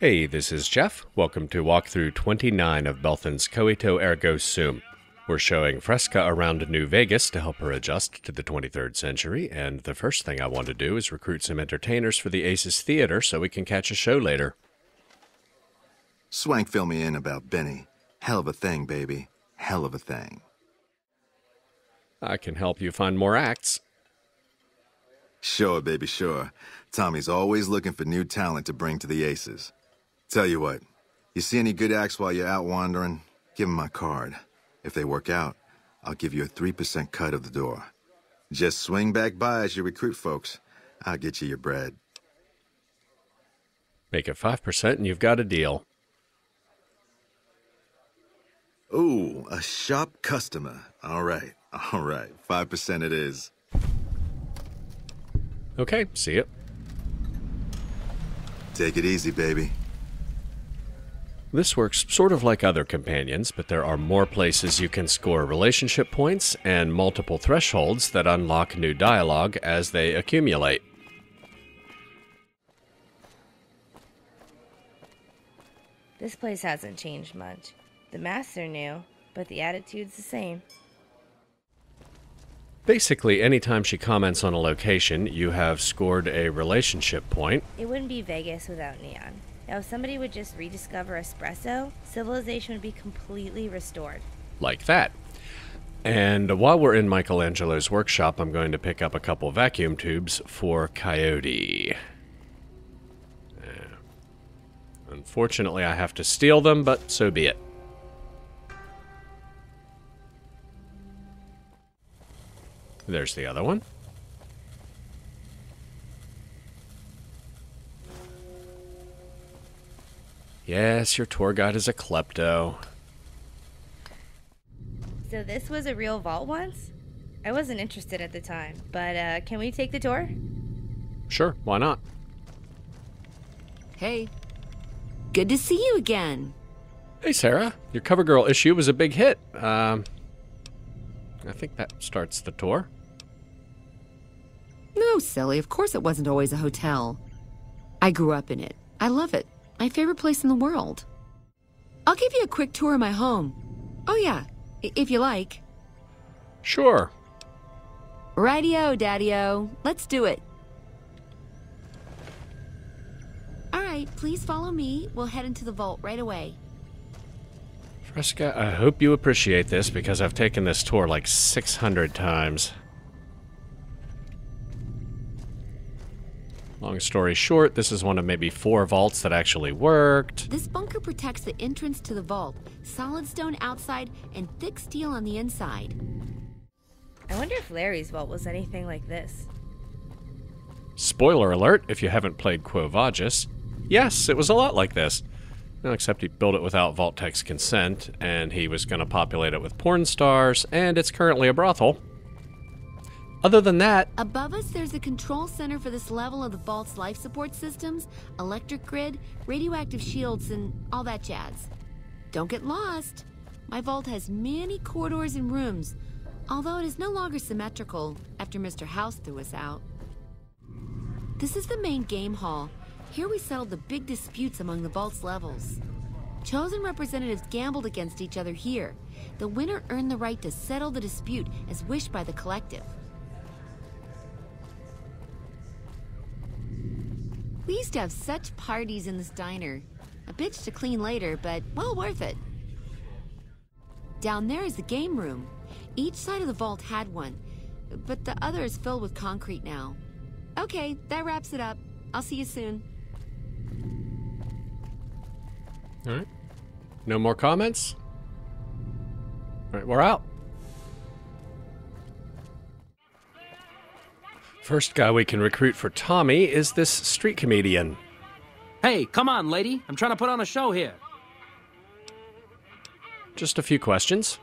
Hey, this is Jeff. Welcome to walkthrough 29 of Belthan's Coito Ergo Sum. We're showing Fresca around New Vegas to help her adjust to the 23rd century, and the first thing I want to do is recruit some entertainers for the Aces Theater so we can catch a show later. Swank fill me in about Benny. Hell of a thing, baby. Hell of a thing. I can help you find more acts. Sure, baby, sure. Tommy's always looking for new talent to bring to the Aces. Tell you what, you see any good acts while you're out wandering, give 'em my card. If they work out, I'll give you a 3% cut of the door. Just swing back by as you recruit folks. I'll get you your bread. Make it 5% and you've got a deal. Ooh, a sharp customer. All right, 5% it is. Okay, see ya. Take it easy, baby. This works sort of like other companions, but there are more places you can score relationship points and multiple thresholds that unlock new dialogue as they accumulate. This place hasn't changed much. The masks are new, but the attitude's the same. Basically, anytime she comments on a location, you have scored a relationship point. It wouldn't be Vegas without neon. Now, if somebody would just rediscover espresso, civilization would be completely restored. Like that. And while we're in Michelangelo's workshop, I'm going to pick up a couple vacuum tubes for Coyote. Unfortunately, I have to steal them, but so be it. There's the other one. Yes, your tour guide is a klepto. So this was a real vault once? I wasn't interested at the time, but can we take the tour? Sure, why not? Hey. Good to see you again. Hey, Sarah. Your CoverGirl issue was a big hit. I think that starts the tour. No, silly. Of course it wasn't always a hotel. I grew up in it. I love it. My favorite place in the world. I'll give you a quick tour of my home. Oh, yeah. If you like. Sure. Rightio, Daddy-o. Let's do it. All right, please follow me. We'll head into the vault right away. Fresca, I hope you appreciate this because I've taken this tour like 600 times. Long story short, this is one of maybe 4 vaults that actually worked. This bunker protects the entrance to the vault. Solid stone outside and thick steel on the inside. I wonder if Larry's vault was anything like this. Spoiler alert, if you haven't played Quo Vadis. Yes, it was a lot like this. No, except he built it without Vault-Tech's consent, and he was going to populate it with porn stars, and it's currently a brothel. Other than that... Above us, there's a control center for this level of the vault's life support systems, electric grid, radioactive shields, and all that jazz. Don't get lost. My vault has many corridors and rooms, although it is no longer symmetrical after Mr. House threw us out. This is the main game hall. Here we settled the big disputes among the vault's levels. Chosen representatives gambled against each other here. The winner earned the right to settle the dispute as wished by the collective. We used to have such parties in this diner. A bitch to clean later, but well worth it. Down there is the game room. Each side of the vault had one, but the other is filled with concrete now. Okay, that wraps it up. I'll see you soon. All right. No more comments? All right, we're out. First guy we can recruit for Tommy is this street comedian. Hey, come on, lady. I'm trying to put on a show here. Just a few questions.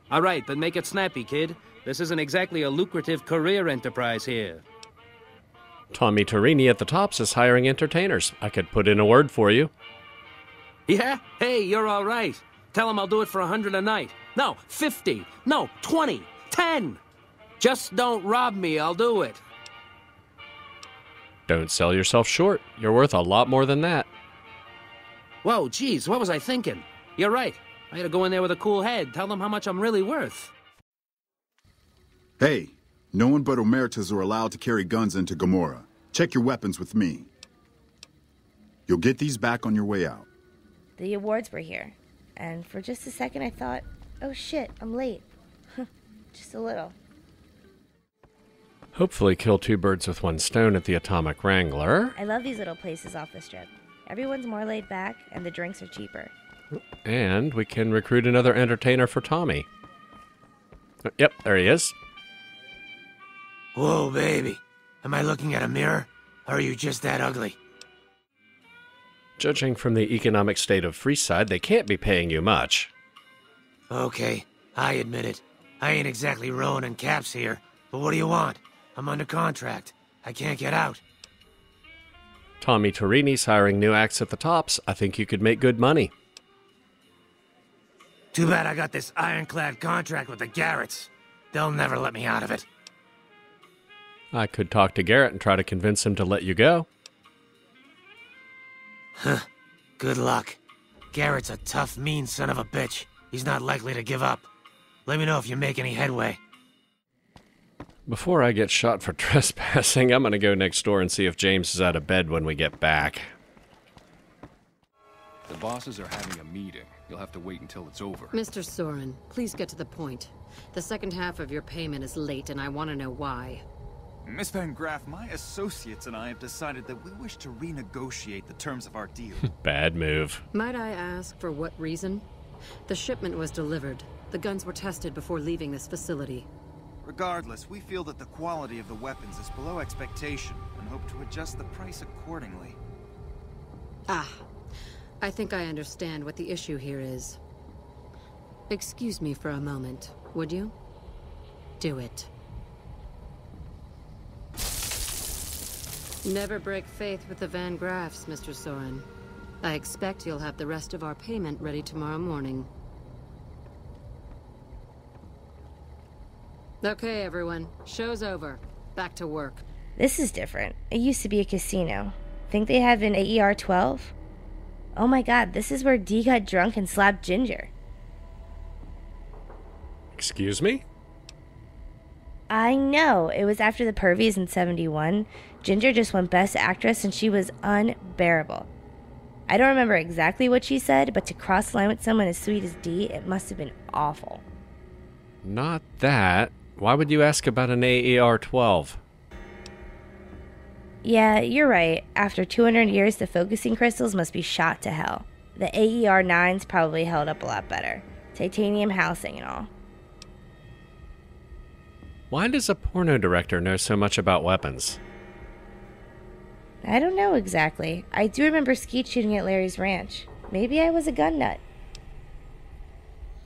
All right, but make it snappy, kid. This isn't exactly a lucrative career enterprise here. Tommy Torini at the Tops is hiring entertainers. I could put in a word for you. Yeah? Hey, you're all right. Tell him I'll do it for 100 a night. No, 50. No, 20. 10. Just don't rob me, I'll do it. Don't sell yourself short. You're worth a lot more than that. Whoa, geez, what was I thinking? You're right. I gotta go in there with a cool head, tell them how much I'm really worth. Hey, no one but Omertas are allowed to carry guns into Gomorrah. Check your weapons with me. You'll get these back on your way out. The awards were here, and for just a second I thought, oh shit, I'm late. Just a little. Hopefully kill two birds with one stone at the Atomic Wrangler. I love these little places off the strip. Everyone's more laid back, and the drinks are cheaper. And we can recruit another entertainer for Tommy. Yep, there he is. Whoa, baby. Am I looking at a mirror? Or are you just that ugly? Judging from the economic state of Freeside, they can't be paying you much. Okay, I admit it. I ain't exactly Rowan and Caps here, but what do you want? I'm under contract. I can't get out. Tommy Torini's hiring new acts at the Tops. I think you could make good money. Too bad I got this ironclad contract with the Garretts. They'll never let me out of it. I could talk to Garrett and try to convince him to let you go. Huh. Good luck. Garrett's a tough, mean son of a bitch. He's not likely to give up. Let me know if you make any headway. Before I get shot for trespassing, I'm going to go next door and see if James is out of bed when we get back. The bosses are having a meeting. You'll have to wait until it's over. Mr. Soren, please get to the point. The second half of your payment is late, and I want to know why. Miss Van Graff, my associates and I have decided that we wish to renegotiate the terms of our deal. Bad move. Might I ask for what reason? The shipment was delivered. The guns were tested before leaving this facility. Regardless, we feel that the quality of the weapons is below expectation and hope to adjust the price accordingly. Ah, I think I understand what the issue here is. Excuse me for a moment, would you? Do it. Never break faith with the Van Graffs, Mr. Soren. I expect you'll have the rest of our payment ready tomorrow morning. Okay, everyone. Show's over. Back to work. This is different. It used to be a casino. Think they have an AER-12? Oh my god, this is where Dee got drunk and slapped Ginger. Excuse me? I know. It was after the Pervies in 71. Ginger just won Best Actress and she was unbearable. I don't remember exactly what she said, but to cross the line with someone as sweet as Dee, it must have been awful. Not that. Why would you ask about an AER-12? Yeah, you're right. After 200 years, the focusing crystals must be shot to hell. The AER-9's probably held up a lot better. Titanium housing and all. Why does a porno director know so much about weapons? I don't know exactly. I do remember skeet shooting at Larry's ranch. Maybe I was a gun nut.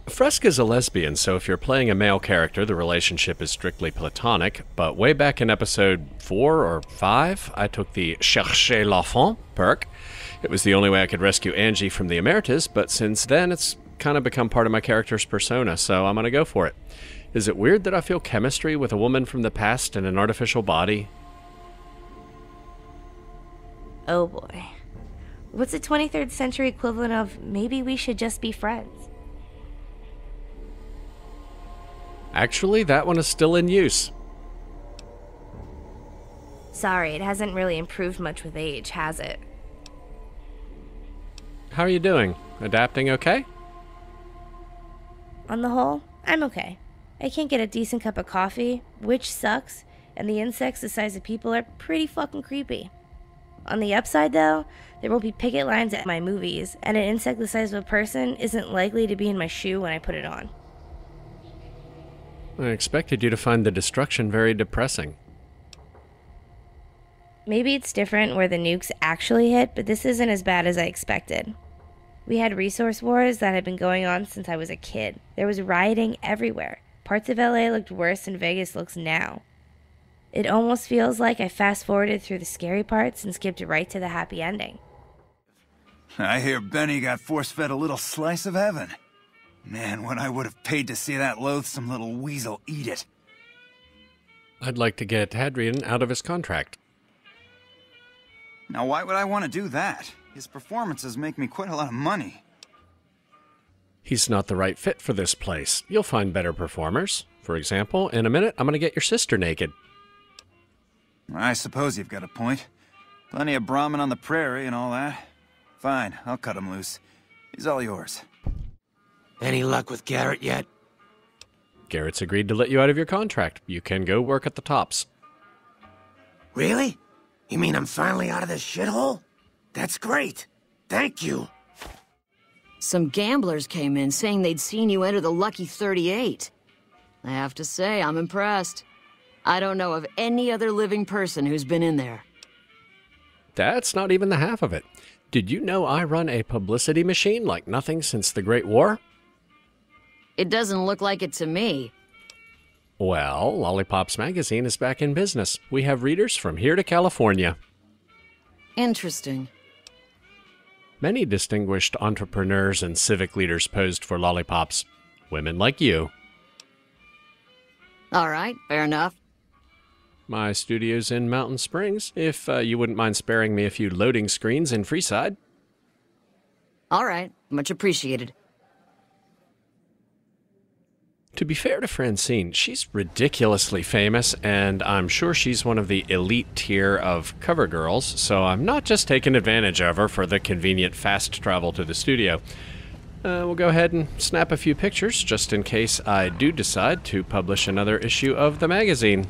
Fresca's a lesbian, so if you're playing a male character, the relationship is strictly platonic, but way back in episode 4 or 5, I took the Cherchez l'enfant perk. It was the only way I could rescue Angie from the Emeritus, but since then it's kind of become part of my character's persona, so I'm gonna go for it. Is it weird that I feel chemistry with a woman from the past in an artificial body? Oh boy. What's the 23rd century equivalent of maybe we should just be friends? Actually, that one is still in use. Sorry, it hasn't really improved much with age, has it? How are you doing? Adapting okay? On the whole, I'm okay. I can't get a decent cup of coffee, which sucks, and the insects the size of people are pretty fucking creepy. On the upside, though, there will be picket lines at my movies, and an insect the size of a person isn't likely to be in my shoe when I put it on. I expected you to find the destruction very depressing. Maybe it's different where the nukes actually hit, but this isn't as bad as I expected. We had resource wars that had been going on since I was a kid. There was rioting everywhere. Parts of LA looked worse than Vegas looks now. It almost feels like I fast-forwarded through the scary parts and skipped right to the happy ending. I hear Benny got force-fed a little slice of heaven. Man, what I would have paid to see that loathsome little weasel eat it. I'd like to get Hadrian out of his contract. Now, why would I want to do that? His performances make me quite a lot of money. He's not the right fit for this place. You'll find better performers. For example, in a minute, I'm going to get your sister naked. I suppose you've got a point. Plenty of Brahmin on the prairie and all that. Fine, I'll cut him loose. He's all yours. Any luck with Garrett yet? Garrett's agreed to let you out of your contract. You can go work at the Tops. Really? You mean I'm finally out of this shithole? That's great. Thank you. Some gamblers came in saying they'd seen you enter the Lucky 38. I have to say, I'm impressed. I don't know of any other living person who's been in there. That's not even the half of it. Did you know I run a publicity machine like nothing since the Great War? It doesn't look like it to me. Well, Lollipops Magazine is back in business. We have readers from here to California. Interesting. Many distinguished entrepreneurs and civic leaders posed for Lollipops. Women like you. All right, fair enough. My studio's in Mountain Springs, if you wouldn't mind sparing me a few loading screens in Freeside. All right, much appreciated. To be fair to Francine, she's ridiculously famous, and I'm sure she's one of the elite tier of cover girls, so I'm not just taking advantage of her for the convenient fast travel to the studio. We'll go ahead and snap a few pictures, just in case I do decide to publish another issue of the magazine.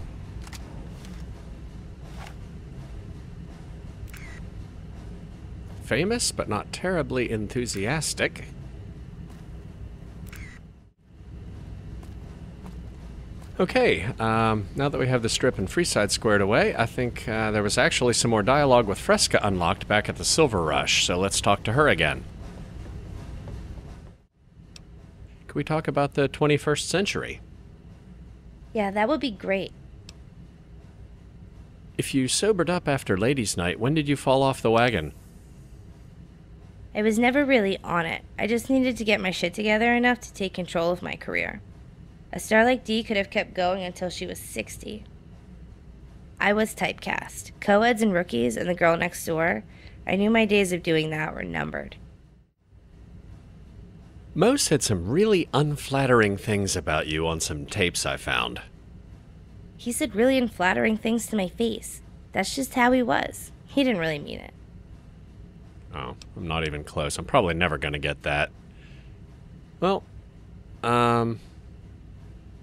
Famous, but not terribly enthusiastic. Okay, now that we have the Strip and Freeside squared away, I think there was actually some more dialogue with Fresca unlocked back at the Silver Rush, so let's talk to her again. Can we talk about the 21st century? Yeah, that would be great. If you sobered up after Ladies' Night, when did you fall off the wagon? I was never really on it. I just needed to get my shit together enough to take control of my career. A star like Dee could have kept going until she was 60. I was typecast. Co-eds and rookies and the girl next door. I knew my days of doing that were numbered. Mo said some really unflattering things about you on some tapes I found. He said really unflattering things to my face. That's just how he was. He didn't really mean it. Oh, I'm not even close. I'm probably never going to get that. Well,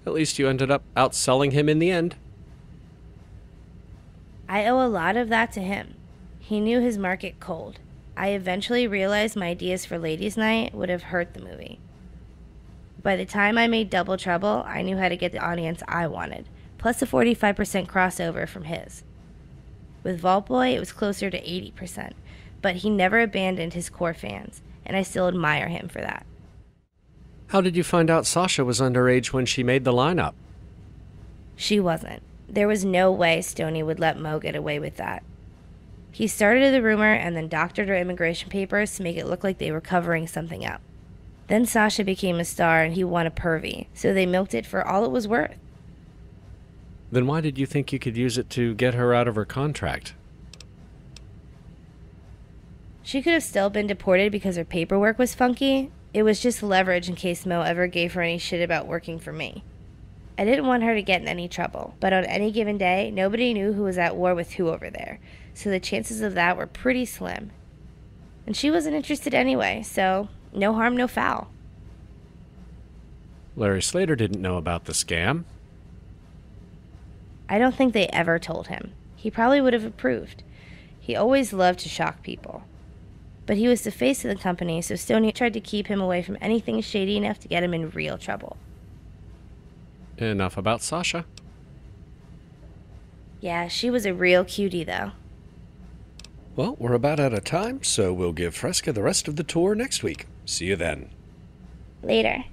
at least you ended up outselling him in the end. I owe a lot of that to him. He knew his market cold. I eventually realized my ideas for Ladies' Night would have hurt the movie. By the time I made Double Trouble, I knew how to get the audience I wanted, plus a 45% crossover from his. With Vault Boy, it was closer to 80%, but he never abandoned his core fans, and I still admire him for that. How did you find out Sasha was underage when she made the lineup? She wasn't. There was no way Stoney would let Mo get away with that. He started the rumor and then doctored her immigration papers to make it look like they were covering something up. Then Sasha became a star and he won a pervy, so they milked it for all it was worth. Then why did you think you could use it to get her out of her contract? She could have still been deported because her paperwork was funky. It was just leverage in case Mo ever gave her any shit about working for me. I didn't want her to get in any trouble, but on any given day, nobody knew who was at war with who over there, so the chances of that were pretty slim. And she wasn't interested anyway, so no harm, no foul. Larry Slater didn't know about the scam. I don't think they ever told him. He probably would have approved. He always loved to shock people. But he was the face of the company, so Stoney tried to keep him away from anything shady enough to get him in real trouble. Enough about Sasha. Yeah, she was a real cutie, though. Well, we're about out of time, so we'll give Fresca the rest of the tour next week. See you then. Later.